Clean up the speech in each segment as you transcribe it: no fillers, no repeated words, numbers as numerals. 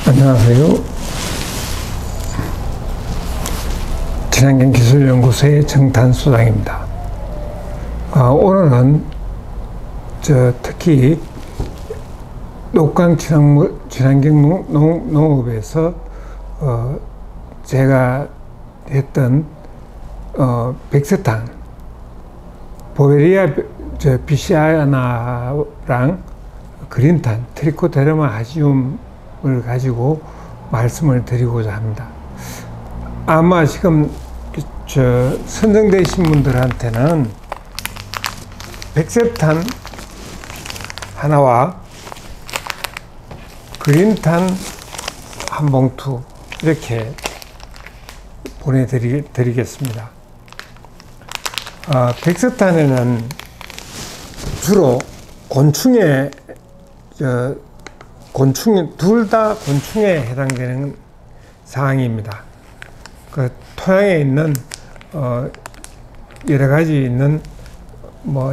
안녕하세요. 친환경기술연구소의 정탄소장입니다. 오늘은 특히 녹강 친환경 농업에서 제가 했던 백스탄, 보베리아 비시아나랑 그린탄, 트리코데르마 아지움을 가지고 말씀을 드리고자 합니다. 아마 지금 선정되신 분들한테는 백세탄 하나와 그린탄 한 봉투 이렇게 보내드리겠습니다. 백세탄에는 주로 곤충에 둘 다 곤충에 해당되는 사항입니다. 그 토양에 있는 여러 가지 있는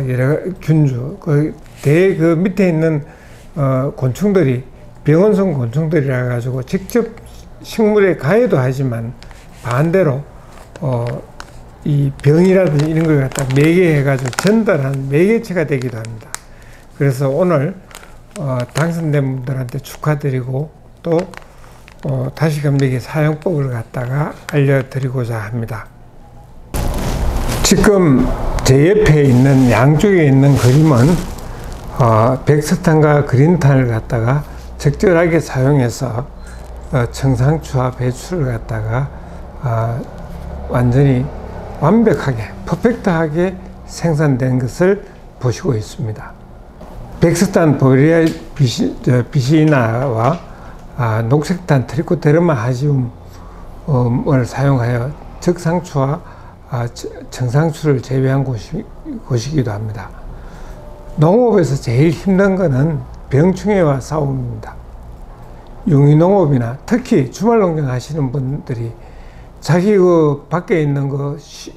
여러 균주, 그 밑에 있는 곤충들이 병원성 곤충들이라 가지고 직접 식물에 가해도 하지만 반대로 이 병이라든지 이런 걸 갖다 매개해 가지고 전달하는 매개체가 되기도 합니다. 그래서 오늘 당선된 분들한테 축하드리고 또 다시금 여기 사용법을 갖다가 알려드리고자 합니다. 지금 제 옆에 있는 양쪽에 있는 그림은 백스탄과 그린탄을 갖다가 적절하게 사용해서 청상추와 배추를 갖다가 완전히 완벽하게 퍼펙트하게 생산된 것을 보시고 있습니다. 백스탄 보베리아 비시나와 녹색탄 트리코데르마 아지움을 사용하여 적상추와 청상추를 재배한 곳이기도 합니다. 농업에서 제일 힘든 것은 병충해와 싸움입니다. 유기농업이나 특히 주말농장 하시는 분들이 자기 밖에 있는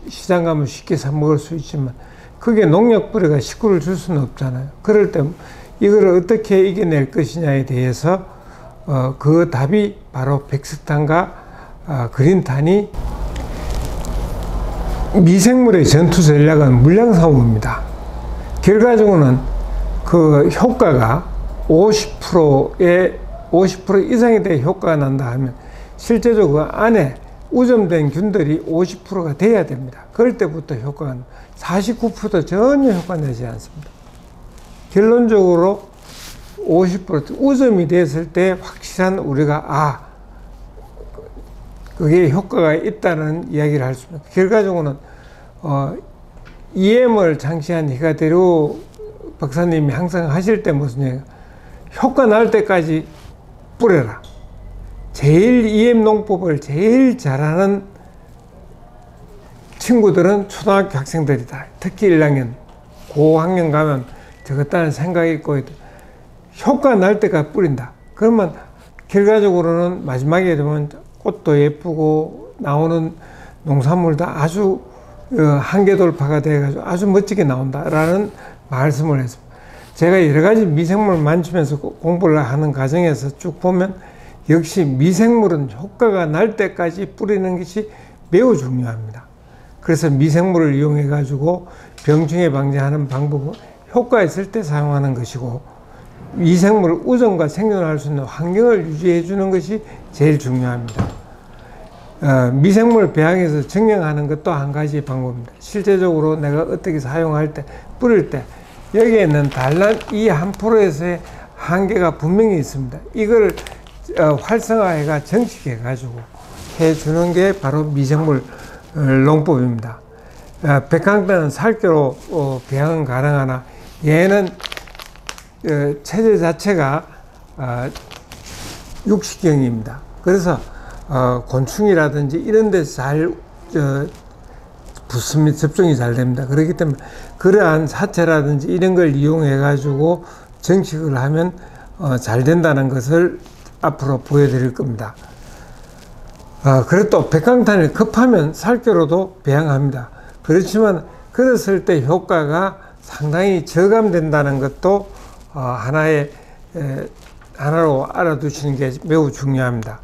시장 가면 쉽게 사 먹을 수 있지만 그게 농약 뿌리가 식구를 줄 수는 없잖아요. 그럴 때 이걸 어떻게 이겨낼 것이냐에 대해서 그 답이 바로 백스탄과 그린탄이 미생물의 전투 전략은 물량사무입니다. 결과적으로는 그 효과가 50% 이상에 대해 효과가 난다 하면 실제적으로 그 안에 우점된 균들이 50%가 돼야 됩니다. 그럴 때부터 효과가 49% 전혀 효과 내지 않습니다. 결론적으로 50% 우점이 됐을 때 확실한 우리가 그게 효과가 있다는 이야기를 할 수 있습니다. 결과적으로는 EM을 장치한 히가데로 박사님이 항상 하실 때 무슨 얘기가 효과 날 때까지 뿌려라. 제일 EM 농법을 제일 잘하는 친구들은 초등학교 학생들이다. 특히 1학년, 고학년 가면 저것다는 생각이 있고 효과 날 때까지 뿌린다. 그러면 결과적으로는 마지막에 되면 꽃도 예쁘고 나오는 농산물도 아주 한계 돌파가 돼가지고 아주 멋지게 나온다라는 말씀을 했습니다. 제가 여러 가지 미생물 만지면서 공부를 하는 과정에서 쭉 보면 역시 미생물은 효과가 날 때까지 뿌리는 것이 매우 중요합니다. 그래서 미생물을 이용해 가지고 병충해 방지하는 방법은 효과 있을 때 사용하는 것이고 미생물 우정과 생존할 수 있는 환경을 유지해 주는 것이 제일 중요합니다. 미생물 배양해서 정량하는 것도 한 가지 방법입니다. 실제적으로 내가 어떻게 사용할 때 뿌릴 때 여기에는 단란 이 한 프로에서의 한계가 분명히 있습니다. 이걸 활성화해가 정식해 가지고 해주는 게 바로 미생물 농법입니다. 백항단은 살결로 배양은 가능하나 얘는 체제 자체가 육식형입니다. 그래서 곤충이라든지 이런 데서 잘 붙습니다. 접종이 잘 됩니다. 그렇기 때문에 그러한 사체라든지 이런 걸 이용해 가지고 정식을 하면 잘 된다는 것을 앞으로 보여드릴 겁니다. 그래도 백강탄을 급하면 살결로도 배양합니다. 그렇지만 그랬을 때 효과가 상당히 저감된다는 것도 하나의 하나로 알아두시는 게 매우 중요합니다.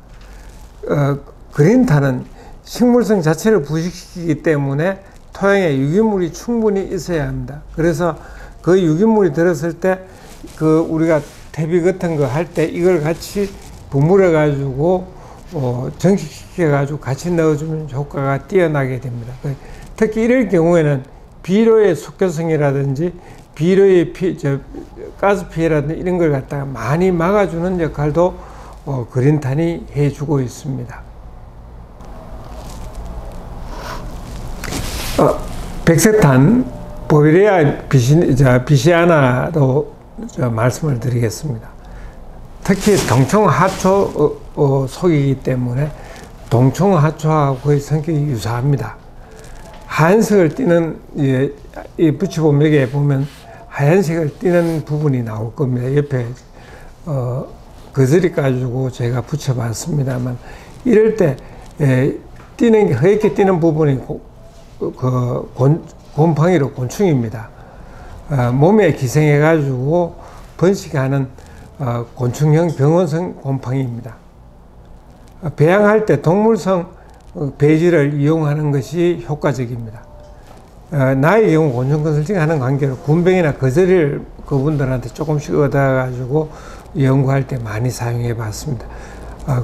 그린탄은 식물성 자체를 부식시키기 때문에 토양에 유기물이 충분히 있어야 합니다. 그래서 그 유기물이 들었을 때 우리가 퇴비 같은 거 할 때 이걸 같이 버무려 가지고 정식시켜 가지고 같이 넣어주면 효과가 뛰어나게 됩니다. 특히 이럴 경우에는 비료의 숙효성이라든지 비료의 가스 피해라든지 이런 걸 갖다가 많이 막아주는 역할도 그린탄이 해주고 있습니다. 백색탄 보비리아 비시아나도 말씀을 드리겠습니다. 특히 동충하초 속이기 때문에 동충하초하고 거의 성격이 유사합니다. 하얀색을 띠는 이 붙이보면에 보면 하얀색을 띠는 부분이 나올 겁니다. 옆에 거즈리 가지고 제가 붙여봤습니다만 이럴 때 띠는 허옇게 띠는 부분이 곰팡이로 곤충입니다. 몸에 기생해 가지고 번식하는 곤충형 병원성 곰팡이입니다. 배양할 때 동물성 배지를 이용하는 것이 효과적입니다. 나의 경우 곤충 컨설팅 하는 관계로 군뱅이나 거즈리를 그분들한테 조금씩 얻어가지고 연구할 때 많이 사용해 봤습니다.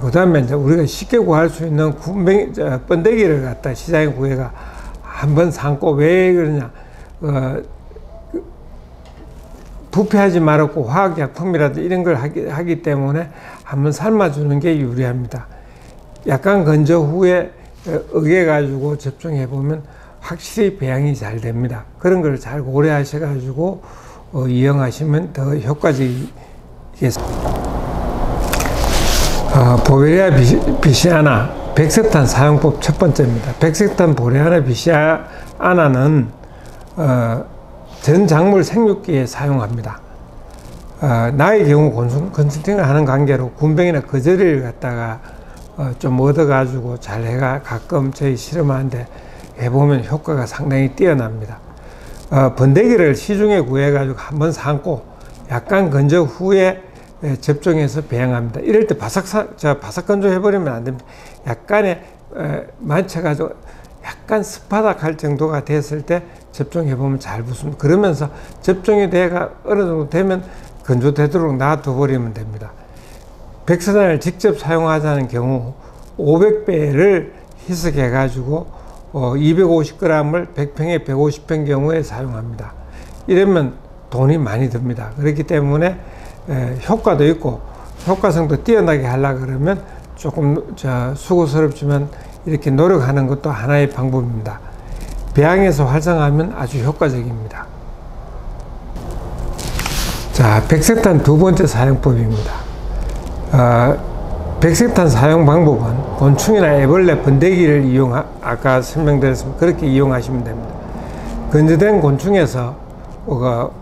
그 다음에 이제 우리가 쉽게 구할 수 있는 번데기를 갖다 시장에 구해가 한번 삶고 왜 그러냐, 부패하지 말았고 화학약품이라도 이런 걸 하기 때문에 한번 삶아주는 게 유리합니다. 약간 건조 후에 으개가지고 접종해보면 확실히 배양이 잘 됩니다. 그런 걸 잘 고려하셔가지고 이용하시면 더 효과적이겠습니다. 보베리아 비시아나 백색탄 사용법 첫 번째입니다. 백색탄 보레아나 비시아나는 전 작물 생육기에 사용합니다. 나의 경우 곤충 컨설팅을 하는 관계로 군뱅이나 거저리를 갖다가 좀 얻어가지고 잘 해가 가끔 저희 실험하는데 해보면 효과가 상당히 뛰어납니다. 번데기를 시중에 구해가지고 한번 삶고 약간 건조 후에 접종해서 배양합니다. 이럴 때 바삭 건조해버리면 안 됩니다. 약간의 만져가지고 약간 스파닥할 정도가 됐을 때 접종해보면 잘 붙습니다. 그러면서 접종이 돼가 어느 정도 되면 건조되도록 놔둬버리면 됩니다. 백색탄을 직접 사용하자는 경우 500배를 희석해가지고 250g을 100평에 150평 경우에 사용합니다. 이러면 돈이 많이 듭니다. 그렇기 때문에 효과도 있고 효과성도 뛰어나게 하려고 그러면 조금 수고스럽지만 이렇게 노력하는 것도 하나의 방법입니다. 배양해서 활성화하면 아주 효과적입니다. 자, 백색탄 두 번째 사용법입니다. 백색탄 사용 방법은 곤충이나 애벌레, 번데기를 아까 설명드렸습니다. 그렇게 이용하시면 됩니다. 건조된 곤충에서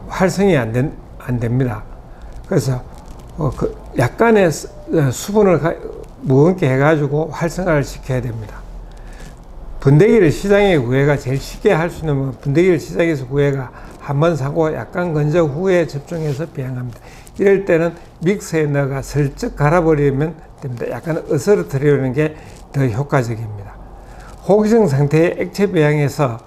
활성이 안 됩니다. 그래서 약간의 수분을 무겁게 해가지고 활성화를 시켜야 됩니다. 번데기를 시장에 구해가 제일 쉽게 할 수 있는 번데기를 시장에서 구해가 한번 사고 약간 건조 후에 접종해서 배양합니다. 이럴 때는 믹서에 넣어가 슬쩍 갈아버리면 됩니다. 약간 으스러뜨리는 게 더 효과적입니다. 호기성 상태의 액체 배양에서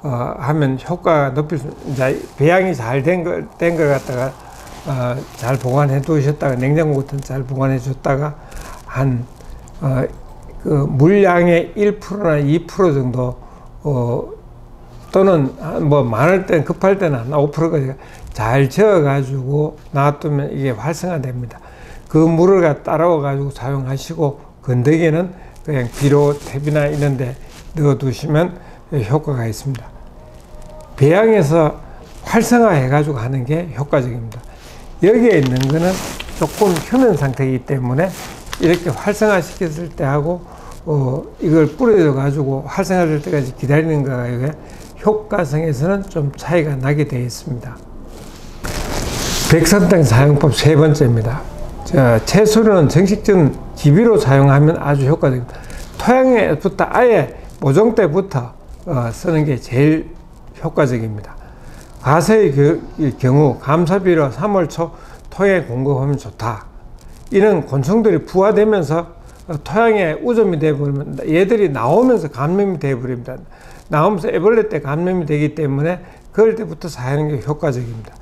하면 효과가 높일 수, 이제 배양이 잘 된 걸 갖다가 잘 보관해 두셨다가 냉장고 같은 잘 보관해 줬다가 한 그 물량의 1%나 2% 정도 또는 뭐 많을 때는 급할 때는 한 5%까지 잘 저어 가지고 놔두면 이게 활성화됩니다. 그 물을 따라와 가지고 사용하시고 건더기는 그냥 비료 탭이나 이런 데 넣어 두시면 효과가 있습니다. 배양해서 활성화해 가지고 하는 게 효과적입니다. 여기에 있는 거는 조금 표면 상태이기 때문에 이렇게 활성화 시켰을 때 하고 이걸 뿌려져 가지고 활성화될 때까지 기다리는 거가 효과성에서는 좀 차이가 나게 되어 있습니다. 백색탄 사용법 세 번째입니다. 채소는 정식전 기비로 사용하면 아주 효과적입니다. 토양에부터 아예 모종 때부터 쓰는 게 제일 효과적입니다. 가세의 경우 감사비로 3월 초 토양에 공급하면 좋다. 이는 곤충들이 부화되면서 토양에 우점이 되어버리면 얘들이 나오면서 감염이 되어버립니다. 나오면서 애벌레 때 감염이 되기 때문에 그럴 때부터 사용하는 게 효과적입니다.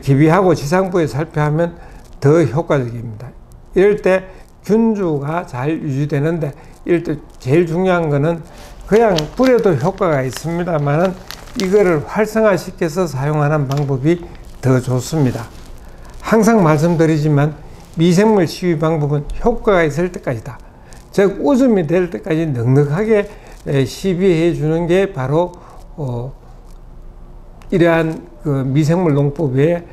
기비하고 지상부에 살펴하면 더 효과적입니다. 이럴 때 균주가 잘 유지되는데, 이럴 때 제일 중요한 거는 그냥 뿌려도 효과가 있습니다만은 이거를 활성화시켜서 사용하는 방법이 더 좋습니다. 항상 말씀드리지만 미생물 시위 방법은 효과가 있을 때까지다. 즉 우점이 될 때까지 넉넉하게 시비해 주는 게 바로 이러한 그 미생물 농법의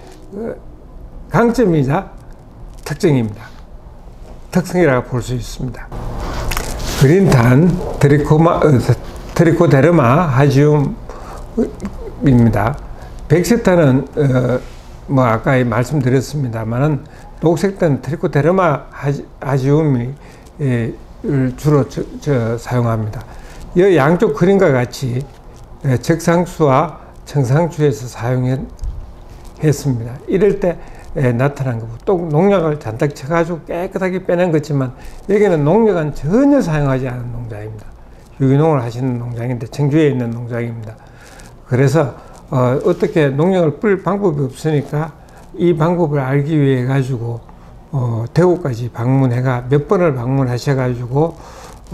강점이자 특징입니다. 특성이라고 볼 수 있습니다. 그린탄 트리코데르마 하지움입니다. 백색탄은 뭐 아까 말씀드렸습니다만은 녹색탄 트리코데르마 하지움을 주로 사용합니다. 이 양쪽 그림과 같이 적상추와 청상추에서 사용했습니다. 이럴 때 나타난 거고, 또 농약을 잔뜩 쳐가지고 깨끗하게 빼낸 거지만 여기는 농약은 전혀 사용하지 않은 농장입니다. 유기농을 하시는 농장인데 청주에 있는 농장입니다. 그래서 어떻게 농약을 뿌릴 방법이 없으니까 이 방법을 알기 위해 가지고 대구까지 방문해가 몇 번을 방문하셔 가지고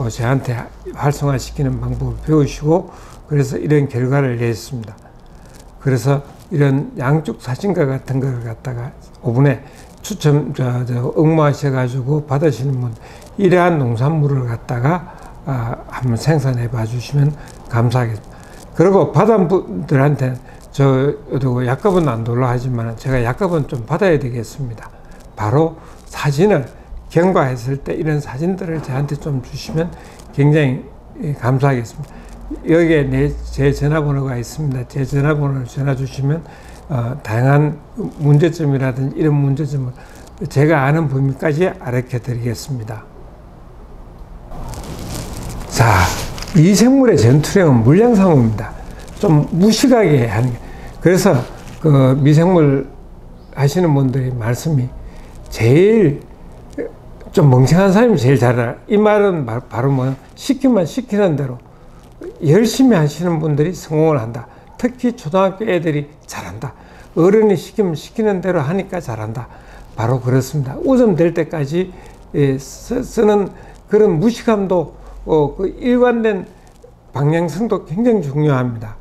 저한테 활성화시키는 방법을 배우시고, 그래서 이런 결과를 냈습니다. 그래서 이런 양쪽 사진과 같은 걸 갖다가 오븐에 응모하셔 가지고 받으시는 분, 이러한 농산물을 갖다가 한번 생산해 봐 주시면 감사하겠습니다. 그리고 받은 분들한테 저도 약값은 안 돌라 하지만 제가 약값은 좀 받아야 되겠습니다. 바로 사진을 경과했을 때 이런 사진들을 저한테 좀 주시면 굉장히 감사하겠습니다. 여기에 제 전화번호가 있습니다. 제 전화번호를 전화 주시면 다양한 문제점이라든지 이런 문제점을 제가 아는 범위까지 알려 드리겠습니다. 자, 미생물의 전투력은 물량상호입니다. 좀 무식하게 하는 게. 그래서 그 미생물 하시는 분들의 말씀이 제일 좀 멍청한 사람이 제일 잘 알아. 이 말은 바로 뭐 시키면 시키는 대로 열심히 하시는 분들이 성공을 한다. 특히 초등학교 애들이 잘한다. 어른이 시키면 시키는 대로 하니까 잘한다. 바로 그렇습니다. 우점 될 때까지 쓰는 그런 무식함도 그 일관된 방향성도 굉장히 중요합니다.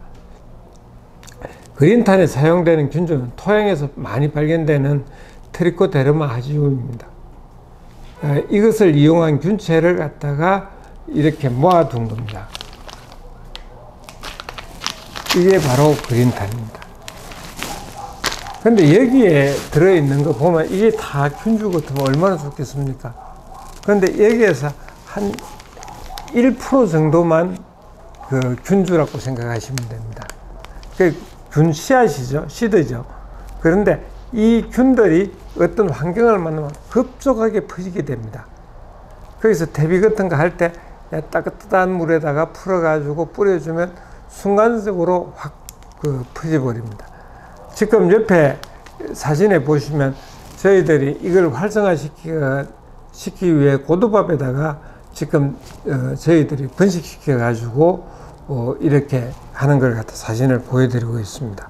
그린탄에 사용되는 균주는 토양에서 많이 발견되는 트리코데르마 하지움입니다. 이것을 이용한 균체를 갖다가 이렇게 모아둔 겁니다. 이게 바로 그린탄입니다. 근데 여기에 들어있는 거 보면 이게 다 균주 같으면 얼마나 좋겠습니까? 그런데 여기에서 한 1% 정도만 그 균주라고 생각하시면 됩니다. 그 균 씨앗이죠. 씨드죠. 그런데 이 균들이 어떤 환경을 만나면 급속하게 퍼지게 됩니다. 거기서 대비 같은 거 할 때 따뜻한 물에다가 풀어가지고 뿌려주면 순간적으로 확 퍼져버립니다. 지금 옆에 사진에 보시면 저희들이 이걸 활성화시키기 위해 고두밥에다가 지금 저희들이 번식시켜 가지고 이렇게 하는 걸 갖다 사진을 보여드리고 있습니다.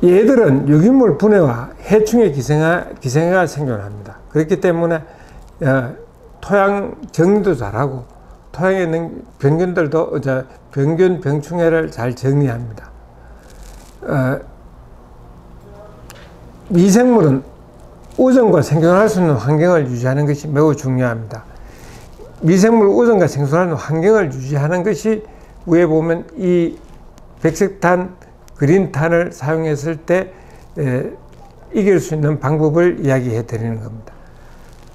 얘들은 유기물 분해와 해충의 기생해가 생존합니다. 그렇기 때문에 토양 정리도 잘하고 토양에 있는 병균들도 병균 병충해를 잘 정리합니다. 미생물은 오존과 생존할 수 있는 환경을 유지하는 것이 매우 중요합니다. 미생물 오존과 생존하는 환경을 유지하는 것이 위에 보면 이 백색탄, 그린탄을 사용했을 때 이길 수 있는 방법을 이야기해 드리는 겁니다.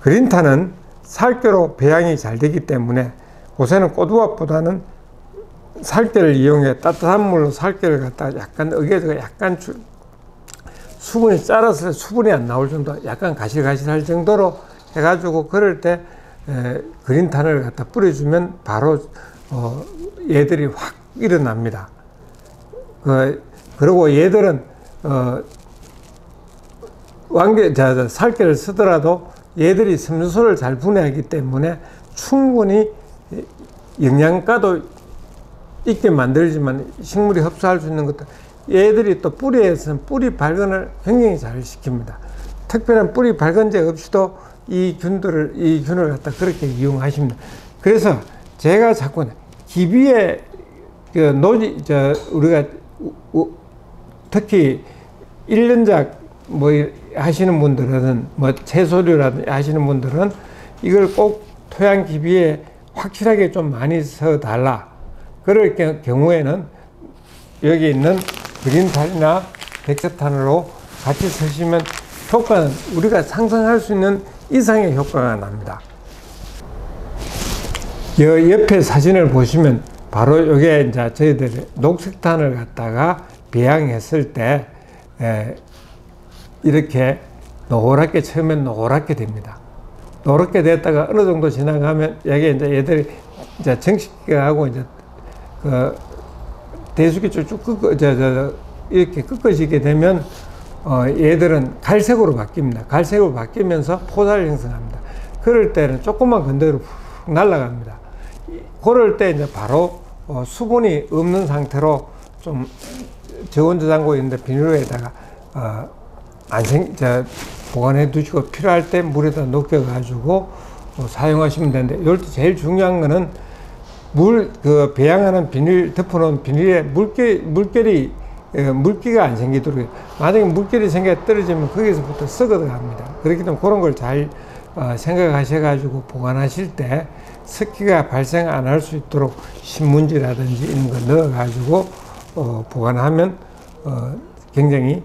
그린탄은 살결로 배양이 잘 되기 때문에 요새는 고두밥보다는 살결을 이용해 따뜻한 물로 살결을 갖다가 약간 어겨서 약간 수분이 짜라서 수분이 안 나올 정도, 약간 가실가실할 정도로 해가지고 그럴 때 그린탄을 갖다 뿌려주면 바로 얘들이 확 일어납니다. 그리고 얘들은 살결을 쓰더라도 얘들이 섬유소를 잘 분해하기 때문에 충분히 영양가도 있게 만들지만 식물이 흡수할 수 있는 것도, 얘들이 또 뿌리에서는 뿌리 발근을 굉장히 잘 시킵니다. 특별한 뿌리 발근제 없이도 이 균을 갖다 그렇게 이용하십니다. 그래서 제가 자꾸 기비에 우리가 특히 1년작 하시는 분들은 채소류라든지 하시는 분들은 이걸 꼭 토양 기비에 확실하게 좀 많이 써달라. 그럴 경우에는 여기 있는 그린탄이나 백세탄으로 같이 쓰시면 효과는 우리가 상상할 수 있는 이상의 효과가 납니다. 옆에 사진을 보시면 바로 이게 이제 저희들이 녹색탄을 갖다가 배양했을 때 이렇게 노랗게, 처음엔 노랗게 됩니다. 노랗게 됐다가 어느 정도 지나가면 여기 이제 얘들이 이제 정식하고 이제 대수기 쭉쭉 이렇게 꺾어지게 되면 얘들은 갈색으로 바뀝니다. 갈색으로 바뀌면서 포사를 형성합니다. 그럴 때는 조금만 건드려 훅 날아갑니다. 그럴 때 이제 바로 수분이 없는 상태로 좀 저온 저장고에 있는데 비닐에다가 보관해 두시고 필요할 때 물에다 녹여 가지고 사용하시면 되는데, 이럴 때 제일 중요한 거는 배양하는 비닐, 덮어놓은 비닐에 물기가 안 생기도록. 만약에 물결이 생겨 떨어지면 거기서부터 썩어 갑니다. 그렇기 때문에 그런 걸 잘 생각하셔 가지고 보관하실 때 습기가 발생 안 할 수 있도록 신문지라든지 이런 걸 넣어 가지고 보관하면 굉장히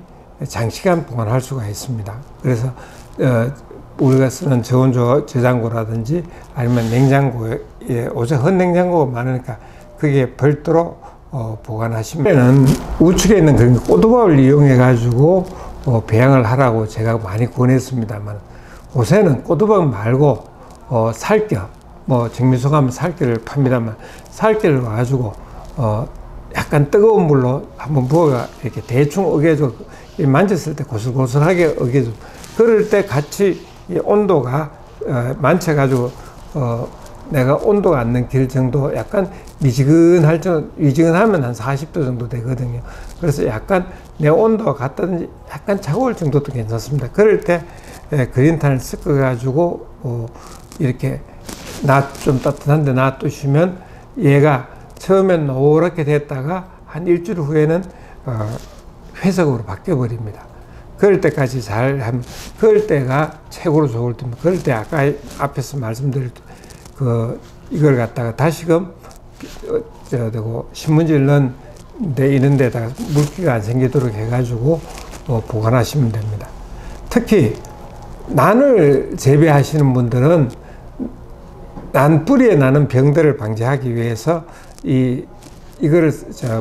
장시간 보관할 수가 있습니다. 그래서 우리가 쓰는 저온 저장고라든지 아니면 냉장고에 헌냉장고가 많으니까 그게 별도로 보관하시면, 우측에 있는 그런 꼬두밥을 이용해 가지고 배양을 하라고 제가 많이 권했습니다만, 요새는 꼬두밥 말고 살결, 정미소 가면 살결을 팝니다만, 살결을 가지고 약간 뜨거운 물로 한번 부어가 이렇게 대충 어겨줘, 만졌을 때 고슬고슬하게 어겨줘. 그럴 때 같이 이 온도가 만져가지고 내가 온도가 안 넘길 정도, 약간 미지근하면 한 40도 정도 되거든요. 그래서 약간 내 온도가 같다든지 약간 차가울 정도도 괜찮습니다. 그럴 때 그린탄을 섞어가지고 이렇게 좀 따뜻한데 놔두시면 얘가 처음엔 노랗게 됐다가 한 일주일 후에는 회색으로 바뀌어 버립니다. 그럴 때까지 잘 하면, 그럴 때가 최고로 좋을 때입니다. 그럴 때 아까 앞에서 말씀드릴 이걸 갖다가 다시금 신문지를 넣은 데 이런 데다가 물기가 안 생기도록 해가지고 보관하시면 됩니다. 특히 난을 재배하시는 분들은 뿌리에 나는 병들을 방지하기 위해서 이거를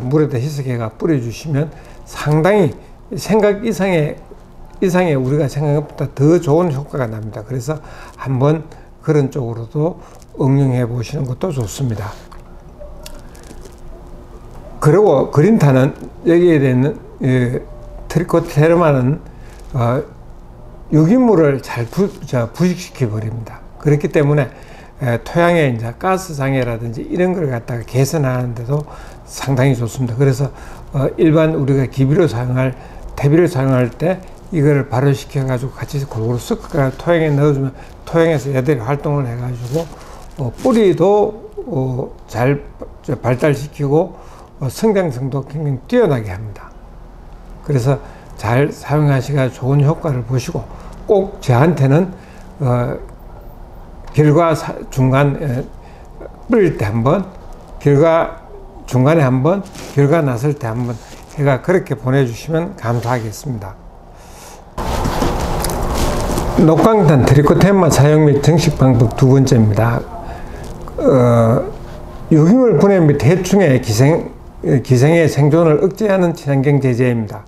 물에다 희석해가 뿌려주시면 상당히 생각 이상의 우리가 생각보다 더 좋은 효과가 납니다. 그래서 한번 그런 쪽으로도 응용해 보시는 것도 좋습니다. 그리고 그린탄은 여기에 있는 트리코테르마는 유기물을 잘 부식시켜 버립니다. 그렇기 때문에 토양의 이제 가스 장애라든지 이런 걸 갖다가 개선하는데도 상당히 좋습니다. 그래서 일반 우리가 퇴비를 사용할 때 이거를 발효시켜 가지고 같이 골고루 섞어 토양에 넣어주면 토양에서 얘들이 활동을 해 가지고 뿌리도 잘 발달시키고 성장성도 굉장히 뛰어나게 합니다. 그래서 잘 사용하시가 좋은 효과를 보시고, 꼭 저한테는 결과 중간 뿌릴 때 한번, 결과 중간에 한번, 결과 났을 때 한번 해가 그렇게 보내주시면 감사하겠습니다. 녹광탄 트리코테르마 사용 및 정식 방법 두 번째입니다. 유기물 분해 및 해충의 기생의 생존을 억제하는 친환경 제재입니다.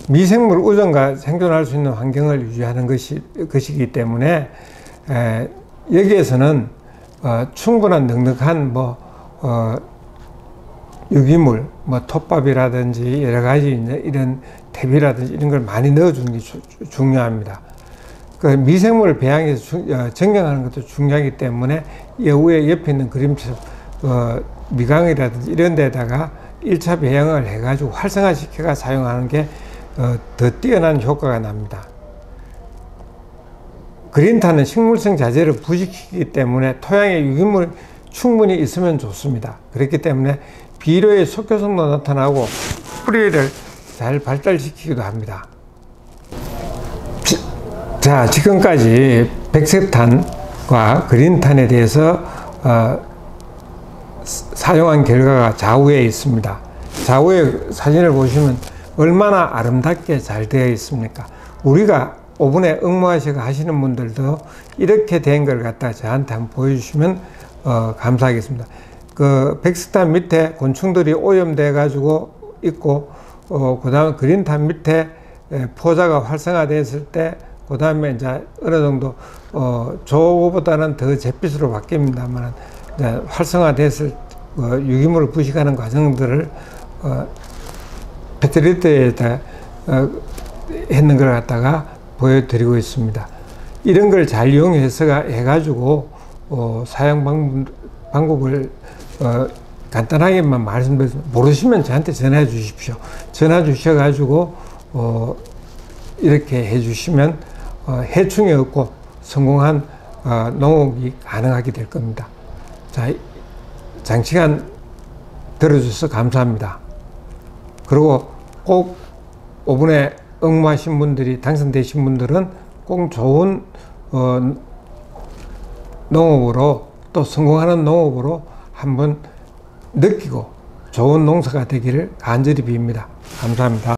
미생물 우정과 생존할 수 있는 환경을 유지하는 것이기 때문에 여기에서는 충분한 넉넉한 유기물, 톱밥이라든지 여러 가지 이런 퇴비라든지 이런 걸 많이 넣어주는 게 중요합니다. 그 미생물을 배양해서 정경하는 것도 중요하기 때문에 여우의 옆에 있는 그림처럼 미강이라든지 이런 데다가 1차 배양을 해가지고 활성화시켜가 사용하는 게 더 뛰어난 효과가 납니다. 그린탄은 식물성 자재를 부식시키기 때문에 토양에 유기물이 충분히 있으면 좋습니다. 그렇기 때문에 비료의 속효성도 나타나고 뿌리를 잘 발달시키기도 합니다. 자, 지금까지 백색탄과 그린탄에 대해서 사용한 결과가 좌우에 있습니다. 좌우의 사진을 보시면 얼마나 아름답게 잘 되어 있습니까? 우리가 오븐에 응모하셔서 하시는 분들도 이렇게 된 걸 갖다 저한테 한번 보여주시면 감사하겠습니다. 그 백색탄 밑에 곤충들이 오염돼 가지고 있고 그 다음에 그린탄 밑에 포자가 활성화됐을 때 그 다음에 이제 어느 정도 저거보다는 더 잿빛으로 바뀝니다만 활성화됐을 유기물을 부식하는 과정들을 배터리대에다 했는 걸 갖다가 보여드리고 있습니다. 이런 걸 잘 이용해서 해가지고 사용 방법을 간단하게만 말씀드리면 모르시면 저한테 전화해 주십시오. 전화 주셔가지고 이렇게 해주시면 해충이 없고 성공한 농업이 가능하게 될 겁니다. 자, 장시간 들어주셔서 감사합니다. 그리고 꼭 오븐에 응모하신 분들이 당선되신 분들은 꼭 좋은 농업으로 또 성공하는 농업으로 한번 느끼고 좋은 농사가 되기를 간절히 빕니다. 감사합니다.